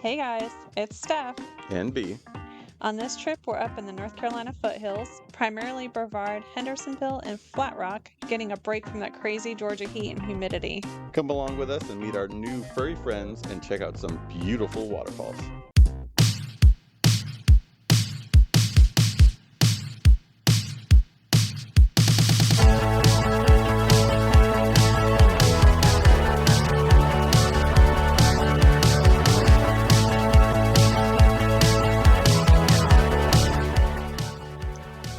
Hey guys, it's Steph. And B. On this trip, we're up in the North Carolina foothills, primarily Brevard, Hendersonville, and Flat Rock, getting a break from that crazy Georgia heat and humidity. Come along with us and meet our new furry friends and check out some beautiful waterfalls.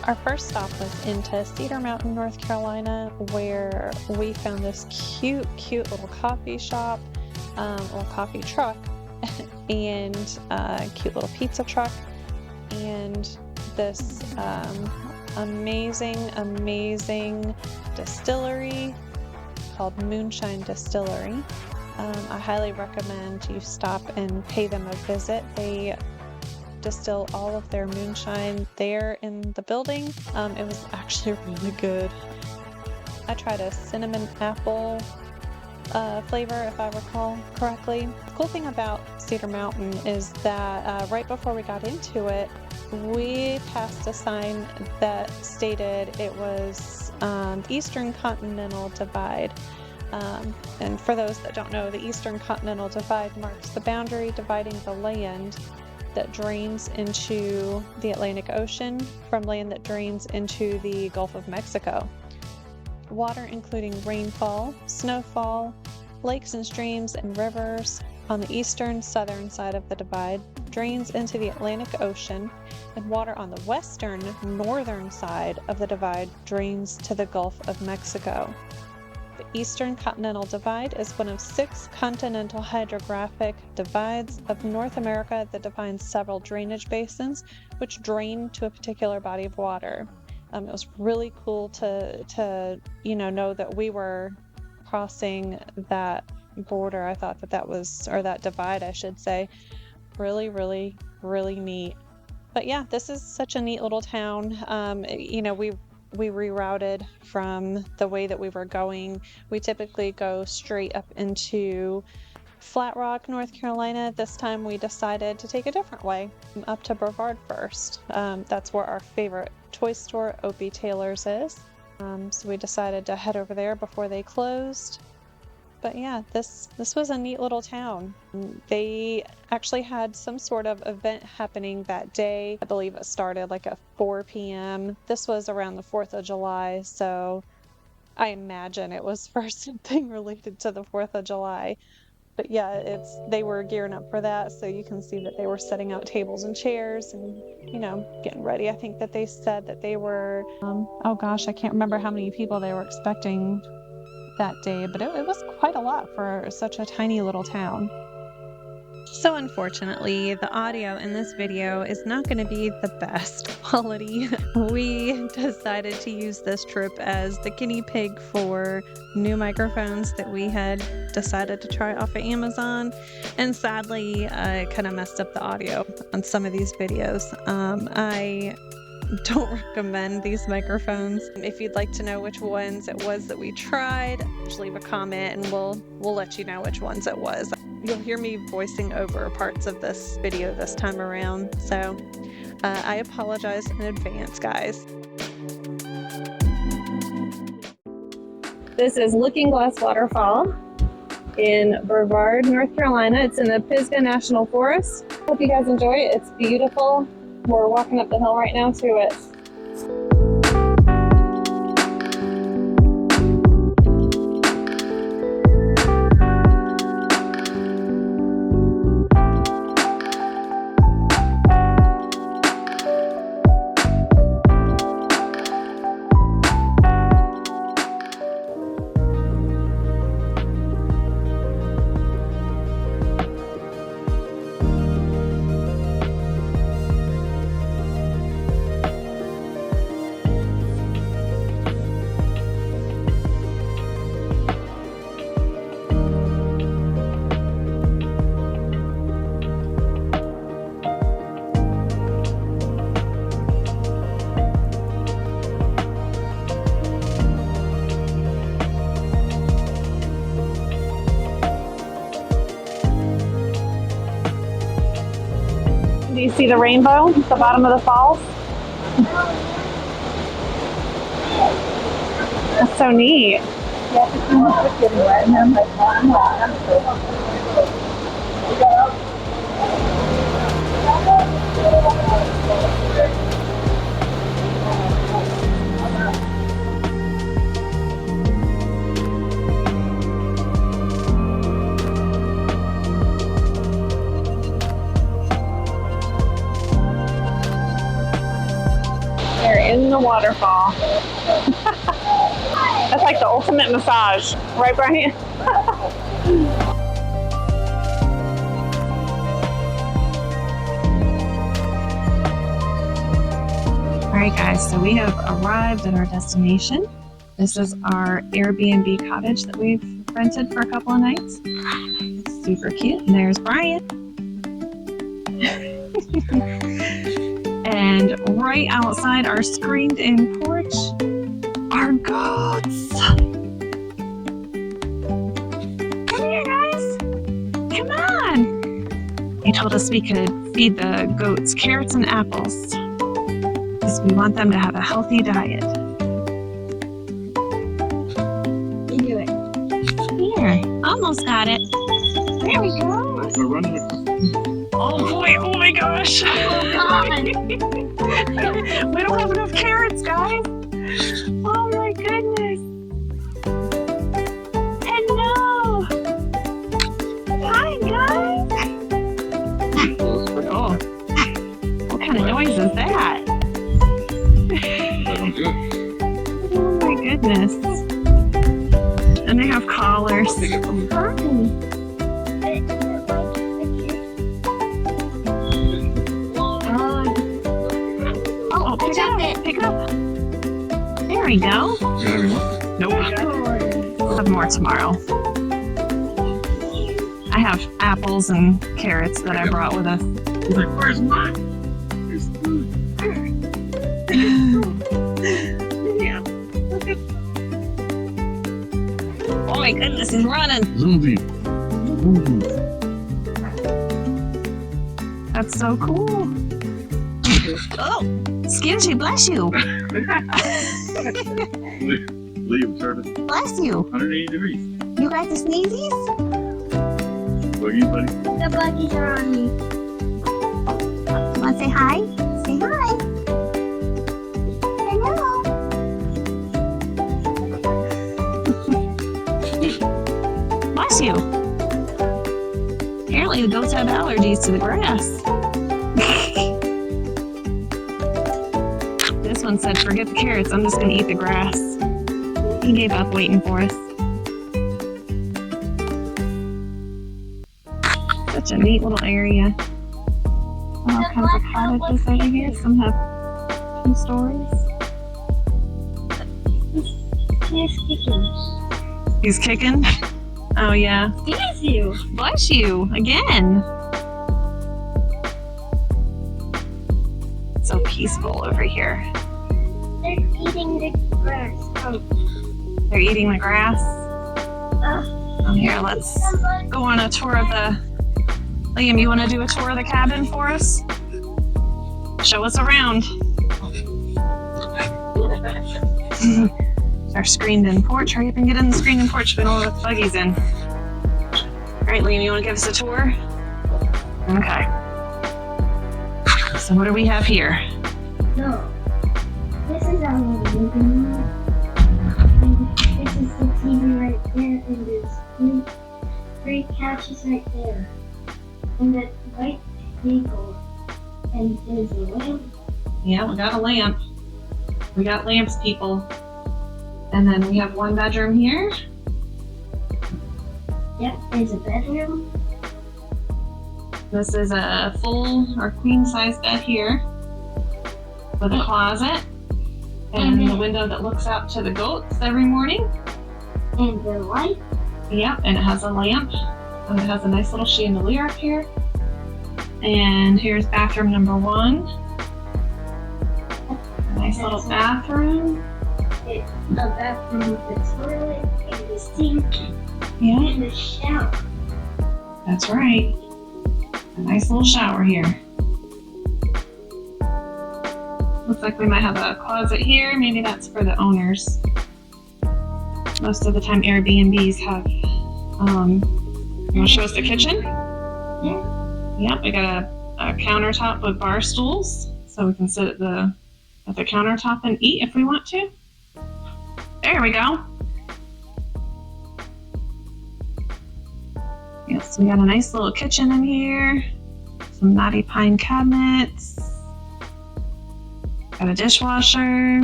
Our first stop was into Cedar Mountain, North Carolina, where we found this cute little coffee shop, or coffee truck, and a cute little pizza truck, and this amazing distillery called Moonshine Distillery. I highly recommend you stop and pay them a visit. They distill all of their moonshine there in the building. It was actually really good. I tried a cinnamon apple flavor, if I recall correctly. The cool thing about Cedar Mountain is that right before we got into it, we passed a sign that stated it was the Eastern Continental Divide. And for those that don't know, the Eastern Continental Divide marks the boundary dividing the land that drains into the Atlantic Ocean from land that drains into the Gulf of Mexico. Water including rainfall, snowfall, lakes and streams and rivers on the eastern southern side of the divide drains into the Atlantic Ocean, and water on the western northern side of the divide drains to the Gulf of Mexico. The Eastern Continental Divide is one of 6 continental hydrographic divides of North America that defines several drainage basins which drain to a particular body of water. It was really cool to know that we were crossing that border. I thought that was, or that divide, I should say, really neat. But yeah, this is such a neat little town. We rerouted from the way that we were going. We typically go straight up into Flat Rock, North Carolina. This time we decided to take a different way, up to Brevard first. That's where our favorite toy store, Opie Taylor's, is. So we decided to head over there before they closed. But yeah, this was a neat little town. They actually had some sort of event happening that day. I believe it started like at 4 p.m. This was around the 4th of July, so I imagine it was for something related to the 4th of July. But yeah, they were gearing up for that, so you can see that they were setting out tables and chairs and, getting ready. I think that they said that they were, I can't remember how many people they were expecting that day, but it was quite a lot for such a tiny little town. So unfortunately, the audio in this video is not going to be the best quality. We decided to use this trip as the guinea pig for new microphones that we had decided to try off of Amazon, and sadly, I kind of messed up the audio on some of these videos. I don't recommend these microphones. If you'd like to know which ones it was that we tried, just leave a comment and we'll let you know which ones it was. You'll hear me voicing over parts of this video this time around, so I apologize in advance, guys. This is Looking Glass Waterfall in Brevard, North Carolina. It's in the Pisgah National Forest. Hope you guys enjoy it. It's beautiful. We're walking up the hill right now to it. Do you see the rainbow at the bottom of the falls? That's so neat. They're in the waterfall. That's like the ultimate massage, right, Brian? All right, guys, so we have arrived at our destination. This is our Airbnb cottage that we've rented for a couple of nights. Super cute. And there's Brian. And right outside our screened-in porch are goats. Come here, guys. Come on. He told us we could feed the goats carrots and apples because we want them to have a healthy diet. You do it. Here, almost got it. There we go. Oh boy, oh my gosh. Oh, God. We don't have enough carrots, guys. Oh my goodness. Hello. Hi, guys. Oh, what kind of noise is that? Oh my goodness. And they have collars. Oh, pick it up. Pick it up. There we go. Nope. We'll have more tomorrow. I have apples and carrots that I brought with us. He's like, where's mine? There's food. Yeah. Oh my goodness, he's running. Zombie. That's so cool. Oh, excuse you, bless you. Leave service Bless you. 180 degrees. You got the sneezies? Boogie, buddy. The buggies are on me. Want to say hi? Say hi. Hello. Bless you. Apparently the goats have allergies to the grass. This one said, forget the carrots, I'm just gonna eat the grass. He gave up waiting for us. Such a neat little area. All kinds of cottages over here. Some have 2 stories. He's kicking. He's kicking? Oh yeah. Bless you. Bless you again. So peaceful over here. They're eating the grass. They're eating the grass. Here, let's go on a tour of the... Liam, you want to do a tour of the cabin for us? Show us around. Our screened-in porch. Hurry up and get in the screened-in porch. We don't let the buggies in. All right, Liam, you want to give us a tour? Okay. So what do we have here? No. This is our living room. And this is the TV right there. And there's 3 couches right there. And that white table. And there's a lamp. Yeah, we got a lamp. We got lamps, people. And then we have 1 bedroom here. Yep, there's a bedroom. This is a full or queen size bed here with a closet and the window that looks out to the goats every morning. And the light. Yep, and it has a lamp and it has a nice little chandelier up here. And here's bathroom number 1. A nice little bathroom. A bathroom with a toilet and a sink Yeah, and a shower. that's right. A nice little shower here. Looks like we might have a closet here. Maybe that's for the owners. Most of the time Airbnbs have, you want to show us the kitchen? Yeah. Yep, we got a countertop with bar stools, so we can sit at the countertop and eat if we want to. There we go. Yes, we got a nice little kitchen in here. Some knotty pine cabinets. Got a dishwasher.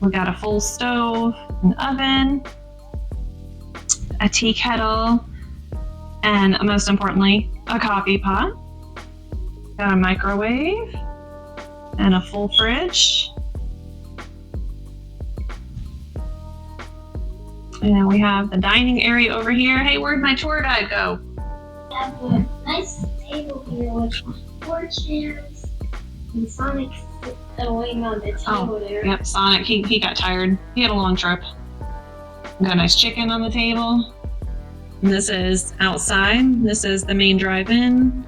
We got a full stove, an oven, a tea kettle, and most importantly, a coffee pot. Got a microwave and a full fridge. And we have the dining area over here. Hey, where'd my tour guide go? We have a nice table here with 4 chairs and Sonic's waiting on the table there. Yep, Sonic, he got tired. He had a long trip. Got a nice chicken on the table. And this is outside. This is the main drive-in.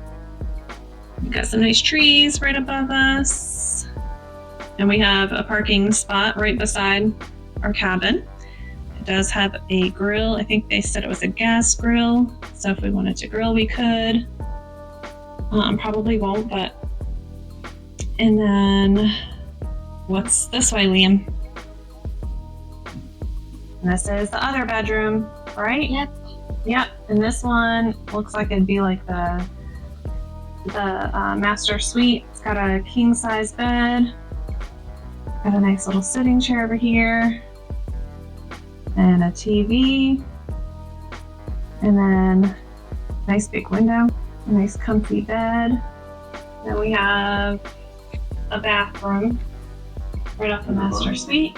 We've got some nice trees right above us. And we have a parking spot right beside our cabin. It does have a grill. I think they said it was a gas grill. So if we wanted to grill, we could. Probably won't, but. And then, what's this way, Liam? And this is the other bedroom, right? Yep. Yep. And this one looks like it'd be like the master suite. It's got a king size bed. Got a nice little sitting chair over here. And a TV. And then nice big window. A nice comfy bed. Then we have a bathroom right off the master suite.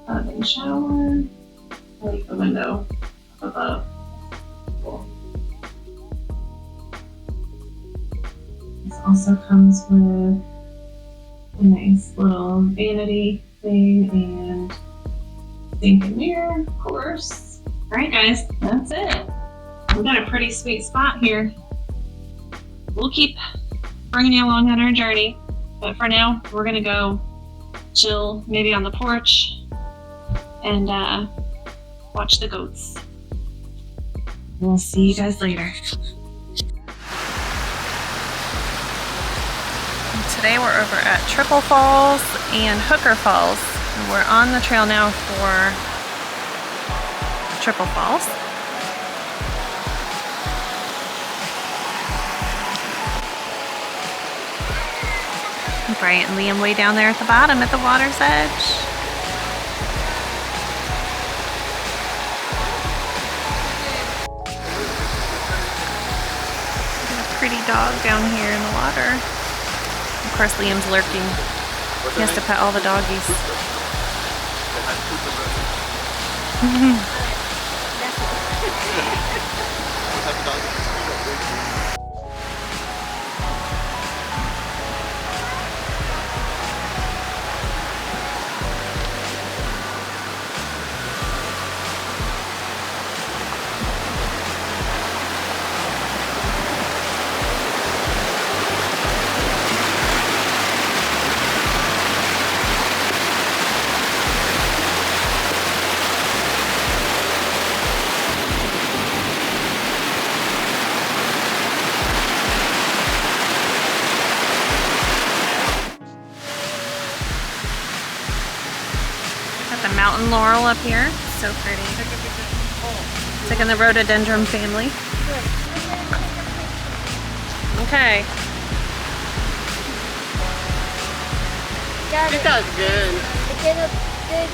Oven shower. I like the window up above. Cool. This also comes with a nice little vanity thing and sink and mirror, of course. All right, guys, that's it. We've got a pretty sweet spot here. We'll keep bringing you along on our journey, but for now, we're gonna go chill, maybe on the porch, and watch the goats. We'll see you guys later. Today we're over at Triple Falls and Hooker Falls. And we're on the trail now for Triple Falls. Bryant and Liam way down there at the bottom at the water's edge. Got a pretty dog down here in the water. Of course, Liam's lurking. He has to pet all the doggies. Got the mountain laurel up here. So pretty. It's like in the rhododendron family. Okay. Got It it. does good. It's in a good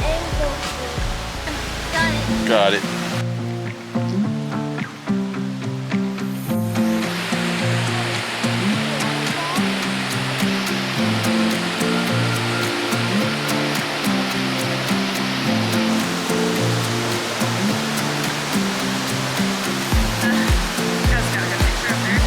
angle. Got it. Got it. That's got a good picture up there.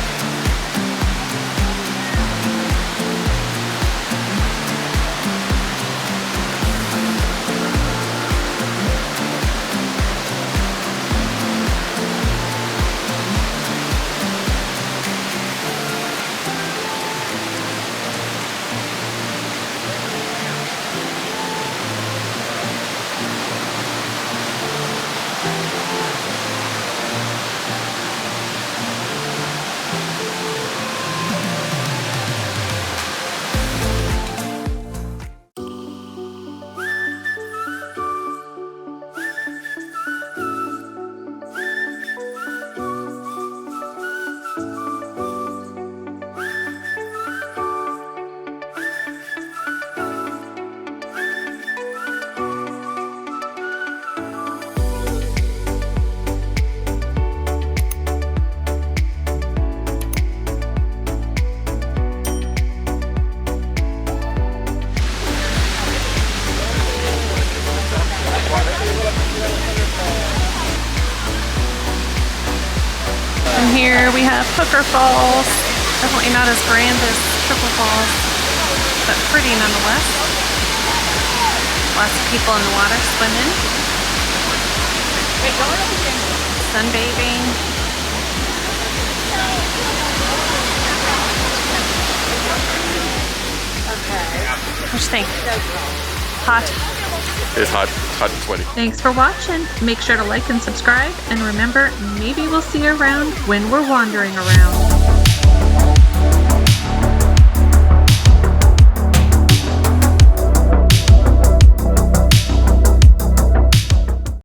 here we have Hooker Falls. Definitely not as grand as Triple Falls, but pretty nonetheless. Lots of people in the water swimming, sunbathing. What you think? Hot? It's hot. Hot and sweaty. Thanks for watching. Make sure to like and subscribe, and remember, maybe we'll see you around when we're wandering around.